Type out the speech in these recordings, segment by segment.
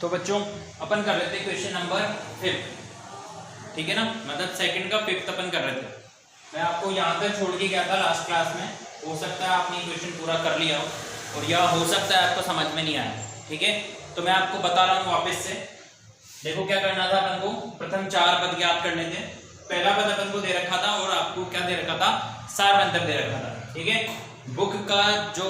तो बच्चों अपन कर रहे थे क्वेश्चन नंबर 5, ठीक है ना, मतलब सेकंड का 5th अपन कर रहे थे। मैं आपको यहाँ तक छोड़ के गया था लास्ट क्लास में, हो सकता है आपने क्वेश्चन पूरा कर लिया हो और यह हो सकता है आपको समझ में नहीं आया, ठीक है। तो मैं आपको बता रहा हूँ वापस से। देखो क्या करना था अपन को, प्रथम 4 पद ज्ञात करने थे। पहला पद अपन को दे रखा था और आपको क्या दे रखा था, सारवंतक दे रखा था, ठीक है। बुक का जो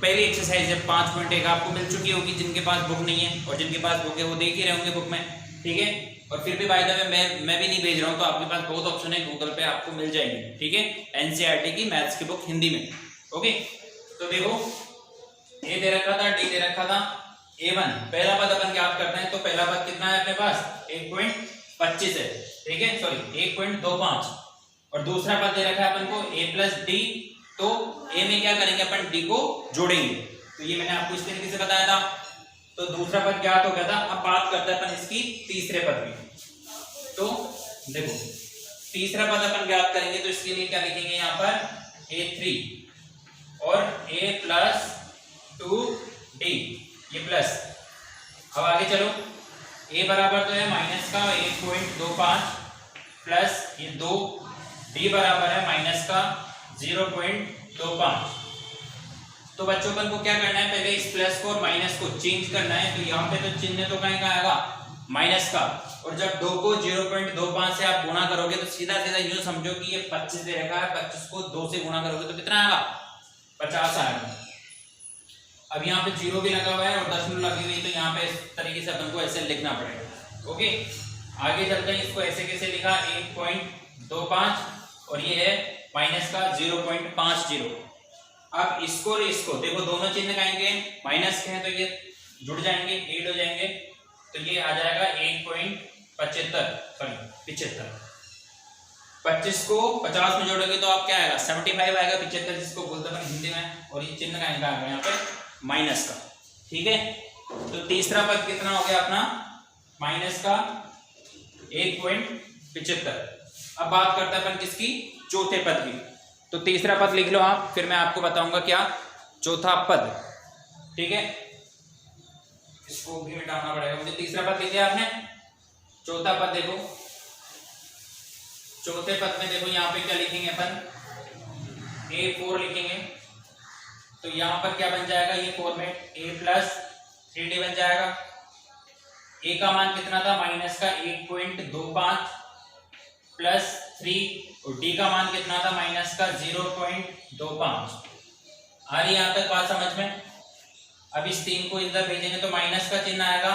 पहली एक्सरसाइज है 5.1 आपको मिल चुकी होगी, जिनके पास बुक नहीं है और जिनके पास बुक है वो देख ही रहे होंगे बुक में, ठीक है। और फिर भी बाय द वे मैं भी नहीं भेज रहा हूँ, तो आपके पास बहुत ऑप्शन है, गूगल पे आपको मिल जाएगी, ठीक है। एनसीईआरटी की मैथ्स की बुक हिंदी में, ओके। तो देखो ए दे रखा था, डी दे रखा था, A1 पहला पद अपन ज्ञात करते हैं। तो पहला पद कितना है अपने पास, 1.25 है, ठीक है, सॉरी 1.25। और दूसरा पद दे रखा है अपन को A प्लस डी। तो ए में क्या करेंगे अपन, डी को जोड़ेंगे। तो ये मैंने आपको इस तरीके से बताया था। तो दूसरा पद ज्ञात हो गया था। अब बात करते हैं अपन इसकी तीसरे पद की। तो देखो तीसरा पद अपन ज्ञात करेंगे तो इसके लिए क्या लिखेंगे यहाँ पर, A3 और A प्लस 2D, ये प्लस। अब आगे चलो, A बराबर तो है माइनस का 1.25 प्लस ये 2, D बराबर है माइनस का 0.25। तो बच्चों अपन को क्या करना है, पहले इस प्लस को और माइनस को चेंज करना है। तो यहाँ पे तो चिन्ह तो कहीं का आएगा, माइनस का। और जब 2 को 0.25 से आप गुणा करोगे तो सीधा सीधा यूं समझो कि ये 25 दे रखा है, 25 को 2 से गुणा करोगे तो कितना आएगा, 50 आएगा। अब यहाँ पे 0 भी लगा हुआ है और दशमलव लगी हुई, तो यहाँ पे इस तरीके से अपन को ऐसे लिखना पड़ेगा, ओके। आगे चलते हैं, इसको ऐसे कैसे लिखा, 1.25 और ये है माइनस का 0.50। अब इसको और इसको देखो, दोनों चिन्ह कहेंगे माइनस के हैं तो ये जुड़ जाएंगे, ऐड हो जाएंगे। तो ये आ जाएगा 1.75, सॉरी 75। 25 को 50 में जोड़ोगे तो आप क्या आएगा, 75 आएगा। 75 जिसको बोलते हैं हिंदी में, और ये चिन्ह कहेंगे आएगा यहाँ पे माइनस का, ठीक है। तो तीसरा पद कितना हो गया अपना, माइनस का 1.75। अब बात करते हैं अपन किसकी, चौथे पद की। तो तीसरा पद लिख लो आप, फिर मैं आपको बताऊंगा क्या चौथा पद, ठीक है। इसको भी मिटाना पड़ेगा मुझे। तीसरा पद लिख दिया आपने, चौथा पद देखो। चौथे पद में देखो यहाँ पे क्या लिखेंगे अपन, A4 लिखेंगे। तो यहाँ पर क्या बन जाएगा, ये फॉर्मेट A प्लस 3D बन जाएगा। A का मान कितना था, माइनस का 1.25 प्लस 3 और D का मान कितना था, माइनस का 0.25। आ रही यहाँ तक बात समझ में। अब इस 3 को इधर भेजेंगे तो माइनस का चिन्ह आएगा,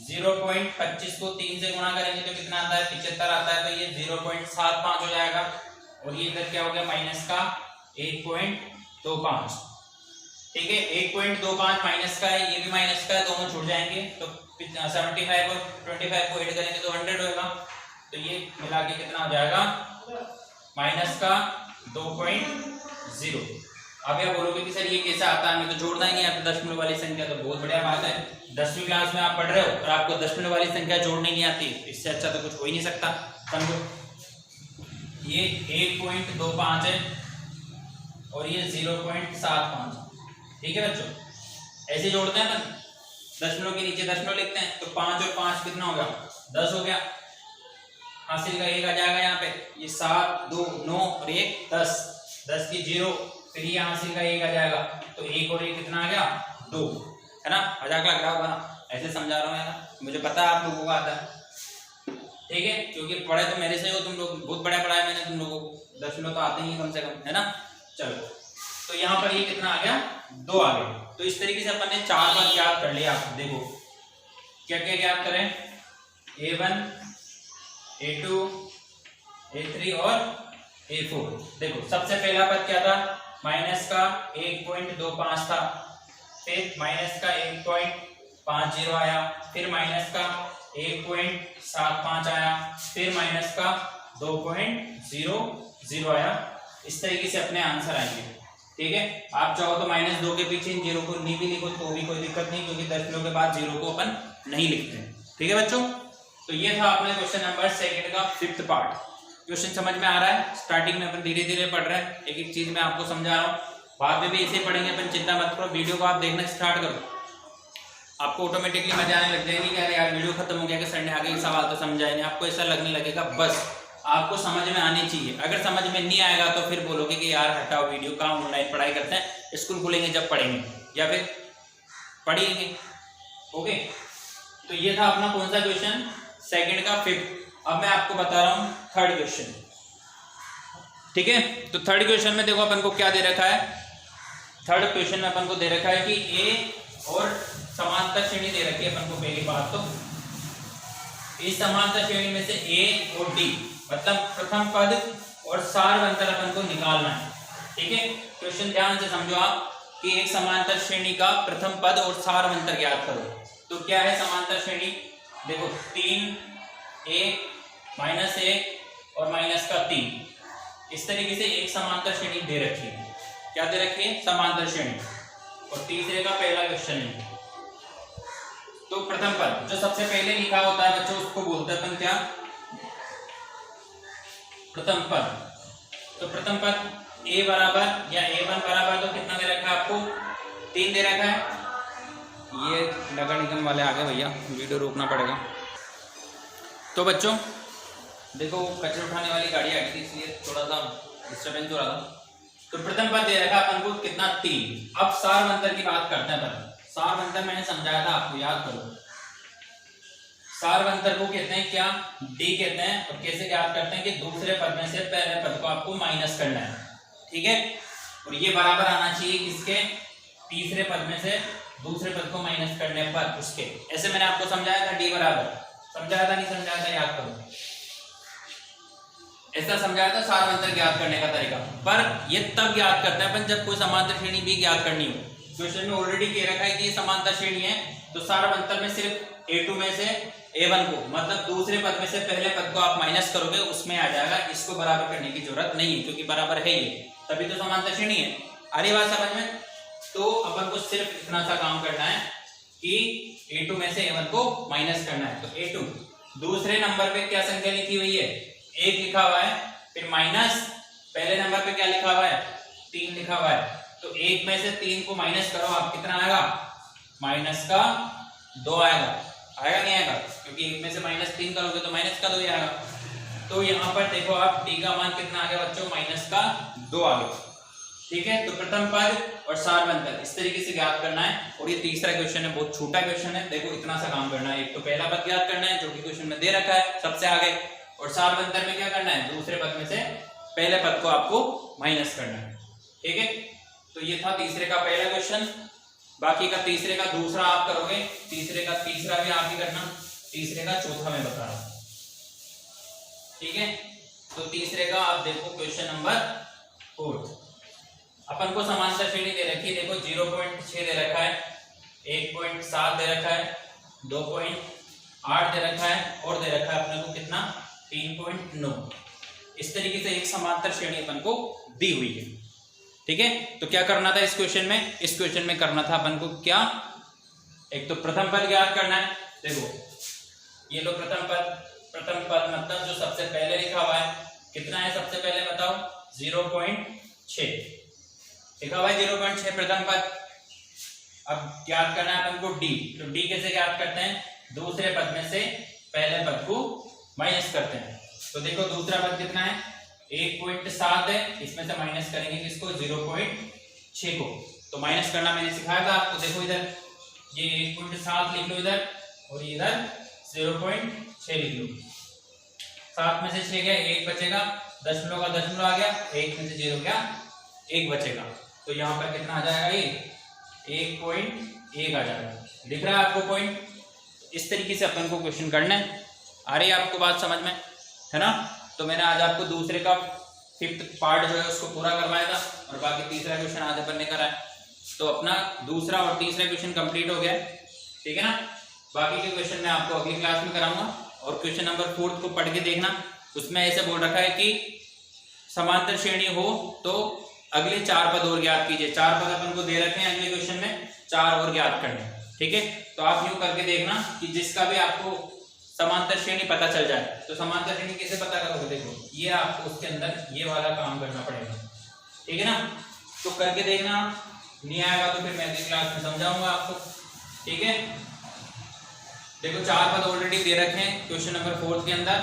0.25 को 3 से गुणा करेंगे तो कितना आता है, 75 आता है। तो ये 0.75 हो जाएगा। और ये इधर क्या हो गया, माइनस का 1.25, ठीक है। 1.25 माइनस का है, ये भी माइनस का है, दोनों जुड़ जाएंगे। तो 75 और 25 को ऐड करेंगे तो 100 होगा। तो ये मिला के कितना हो जाएगा, माइनस का 2.0। अब यह बोलोगे कि सर ये कैसे आता है, हमें तो जोड़ना ही नहीं आता दशमलव वाली संख्या। तो बहुत बढ़िया बात है, 10वीं क्लास में आप पढ़ रहे हो और आपको दशमलव वाली संख्या जोड़नी नहीं आती, इससे अच्छा तो कुछ हो ही नहीं सकता। समझो, ये 1.25 है और ये 0.75, ठीक है बच्चों। ऐसे जोड़ते हैं अपन, दशमलव के नीचे दशमलव लिखते हैं। तो 5 और 5 कितना हो गया, 10 हो गया। हासिल का 1 आ जाएगा यहाँ पे, ये 7 2 9 और 1 10, 10 की 0, फिर ये हासिल का 1 आ जाएगा। तो 1 और 1 कितना आ गया, 2, है ना। मजाक लग रहा होगा ना, ऐसे समझा रहा हूँ यार, मुझे पता है आप लोगों को आता है, ठीक है, क्योंकि पढ़े तो मेरे से हो तुम लोग, बहुत बड़ा पढ़ा है मैंने तुम लोगों को, दशमलव तो आते ही कम से कम, है ना। चलो, तो यहाँ पर ये कितना आ गया, 2 आ गया। तो इस तरीके से अपन ने 4 बार याद कर लिया। आप देखो क्या क्या याद करें, A1 A2 A3 और A4। देखो सबसे पहला पद क्या था, माइनस का 1.25 था, फिर माइनस का 1.50 आया, फिर माइनस का 1.75 आया, फिर माइनस का 2.00 आया। इस तरीके से अपने आंसर आएंगे, ठीक है। आप चाहो तो -2 के पीछे इन 0 को नहीं भी लिखो तो भी कोई दिक्कत नहीं, क्योंकि दशमलव के बाद 0 को अपन नहीं लिखते हैं, ठीक है बच्चों। तो ये था अपने क्वेश्चन नंबर 2 का 5th पार्ट। क्वेश्चन समझ में आ रहा है, स्टार्टिंग में अपन धीरे धीरे पढ़ रहे हैं, एक एक चीज मैं आपको समझा रहा हूँ, बाद में भी ऐसे पढ़ेंगे अपन, चिंता मत करो। वीडियो को आप देखना स्टार्ट करो। आपको ऑटोमेटिकली मजा आने लग जाएगी कि अरे यार वीडियो खत्म हो गया कि सर ने आगे सवाल तो समझाए नहीं, आपको ऐसा लगने लगेगा बस आपको समझ में आनी चाहिए। अगर समझ में नहीं आएगा तो फिर बोलोगे कि यार हटाओ वीडियो, कहाँ ऑनलाइन पढ़ाई करते हैं, स्कूल खुलेंगे जब पढ़ेंगे या फिर पढ़ेंगे। ओके, तो ये था अपना कौन सा क्वेश्चन, सेकंड का फिफ्थ। अब मैं आपको बता रहा हूँ थर्ड क्वेश्चन। ठीक है, तो थर्ड क्वेश्चन में देखो अपन को क्या दे रखा है। थर्ड क्वेश्चन में अपन को दे रखा है कि ए और समांतर श्रेणी दे रखी है अपन को। पहली बात तो इस समांतर श्रेणी में से ए और डी मतलब प्रथम पद और सारवंतर अपन को निकालना है। ठीक है, क्वेश्चन ध्यान से समझो आप कि एक समांतर श्रेणी का प्रथम पद और सारवंतर ज्ञात करो। तो क्या है समांतर श्रेणी, देखो 3 1 -1 और -3 इस तरीके से एक समांतर श्रेणी दे रखी है। क्या दे रखी है, समांतर श्रेणी। और तीसरे का पहला क्वेश्चन है, तो प्रथम पद जो सबसे पहले लिखा होता है बच्चों उसको बोलते हैं अपन क्या, प्रथम पद। तो प्रथम पद a बराबर या a1 बराबर तो कितना दे रखा है आपको, 3 दे रखा है। ये नगर निगम वाले आ गए भैया, वीडियो रोकना पड़ेगा। तो बच्चों देखो कचरा उठाने वाली गाड़ी आ गई थी इसलिए थोड़ा सा डिस्टर्बेंस हो रहा था। तो प्रथम पद दे रखा अपन को कितना, 3। अब सारवंतर की बात करते हैं अपन। सारवंतर मैंने समझाया था आपको, याद करो। सारवंतर को कहते हैं क्या, डी कहते हैं। और कैसे याद करते हैं कि दूसरे पद में से पहले पद को आपको माइनस करना है। ठीक है, और ये बराबर आना चाहिए किसके, तीसरे पद में से दूसरे पद को माइनस करने पर उसके। ऐसे मैंने आपको समझाया था, डी बराबर समझाया था, नहीं समझाया था, याद करो। ऐसा समझाया था सारवंतर ज्ञात करने का तरीका। पर ये तब ज्ञात करते हैं अपन जब कोई समांतर श्रेणी भी ज्ञात करनी हो। क्वेश्चन में ऑलरेडी कह रखा है कि ये समांतर श्रेणी है, तो सारवंतर में सिर्फ a2 में से a1 को मतलब दूसरे पद में से पहले पद को आप माइनस करोगे उसमें आ जाएगा। इसको बराबर करने की जरूरत नहीं है क्योंकि बराबर है ये, तभी तो समांतर श्रेणी है। आ रही बात समझ में। तो अपन को सिर्फ इतना सा काम करना है कि a2 में से a1 को माइनस करना है। तो a2 दूसरे नंबर पे क्या संख्या लिखी हुई है, 1 लिखा हुआ है, फिर माइनस पहले नंबर पे क्या लिखा हुआ है, 3 लिखा हुआ है। तो 1 में से 3 को माइनस करो, आप कितना आएगा, माइनस का 2 आएगा। आएगा नहीं आएगा, क्योंकि 1 में से -3 करोगे तो माइनस का 2 ही आएगा। तो यहाँ पर देखो आप टी का मान कितना आ गया बच्चों, माइनस का 2 आ गया। ठीक है, तो प्रथम पद और सारवंतर इस तरीके से ज्ञात करना है। और ये तीसरा क्वेश्चन है, बहुत छोटा क्वेश्चन है। देखो इतना सा काम करना है, एक तो पहला पद ज्ञात करना है जो कि क्वेश्चन में दे रखा है सबसे आगे, और सारवंतर में क्या करना है, दूसरे पद में से पहले पद को आपको माइनस करना है। ठीक है, तो ये था तीसरे का पहला क्वेश्चन। बाकी का तीसरे का दूसरा आप करोगे, तीसरे का तीसरा भी आप ही करना, तीसरे का चौथा मैं बता रहा हूं। ठीक है, तो तीसरे का आप देखो क्वेश्चन नंबर 4। अपन को समांतर श्रेणी दे रखी है, देखो 0.6 दे रखा है, 1.7 दे रखा है, 2.8 दे रखा है, और दे रखा है अपने को कितना, 3.9। इस तरीके से एक समांतर श्रेणी अपन को दी हुई है। ठीक है, तो क्या करना था इस क्वेश्चन में, इस क्वेश्चन में करना था अपन को क्या, एक तो प्रथम पद ज्ञात करना है। देखो ये लो प्रथम पद मतलब जो सबसे पहले लिखा हुआ है कितना है, सबसे पहले बताओ, 0.6 लिखा हुआ है, 0.6 प्रथम पद। अब ज्ञात करना है अपन को डी। तो डी कैसे ज्ञात करते हैं, दूसरे पद में से पहले पद को माइनस करते हैं। तो देखो दूसरा पद कितना है, 1.7 है, इसमें से माइनस करेंगे किसको, 0.6 को। तो माइनस करना मैंने सिखाया था आपको। देखो इधर ये 1.7 लिख लो इधर, और इधर 0.6 लिख लो। 7 में से 6 गया, 1 बचेगा, दशमलव का दशमलव आ गया, 1 में से 0 गया, 1 बचेगा। तो यहाँ पर कितना आ जाएगा, ये 1.1 आ जाएगा। दिख रहा है आपको पॉइंट। इस तरीके से अपन को क्वेश्चन करना है। आ रही है आपको बात समझ में, है ना। तो मैंने आज आपको दूसरे का 5th पार्ट जो है उसको पूरा करवाया था, और बाकी तीसरा क्वेश्चन आज अपन ने करा है। तो अपना दूसरा और तीसरा क्वेश्चन कंप्लीट हो गया, ठीक है ना। बाकी के क्वेश्चन मैं आपको अगली क्लास में कराऊंगा। और क्वेश्चन नंबर 4 को पढ़ के देखना, उसमें ऐसे बोल रखा है कि समांतर श्रेणी हो तो अगले 4 पद और ज्ञात कीजिए। 4 पद अपन को दे रखे हैं अगले क्वेश्चन में, 4 और ज्ञात करने, ठीक है। तो आप यूं करके देखना कि जिसका भी आपको समांतर श्रेणी पता चल जाए। तो समांतर श्रेणी कैसे पता करोगे, देखो ये आपको उसके अंदर ये वाला काम करना पड़ेगा, ठीक है ना। तो करके देखना, नहीं आएगा तो फिर मैं अगली क्लास में समझाऊंगा आपको, ठीक है। देखो 4 पद ऑलरेडी दे रखे हैं क्वेश्चन नंबर 4 के अंदर,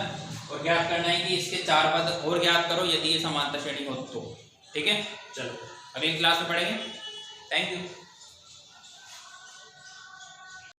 और ज्ञात करना है कि इसके 4 पद और ज्ञात करो यदि ये समांतर श्रेणी हो तो। ठीक है, चलो अगली क्लास में पढ़ेंगे। Thank you.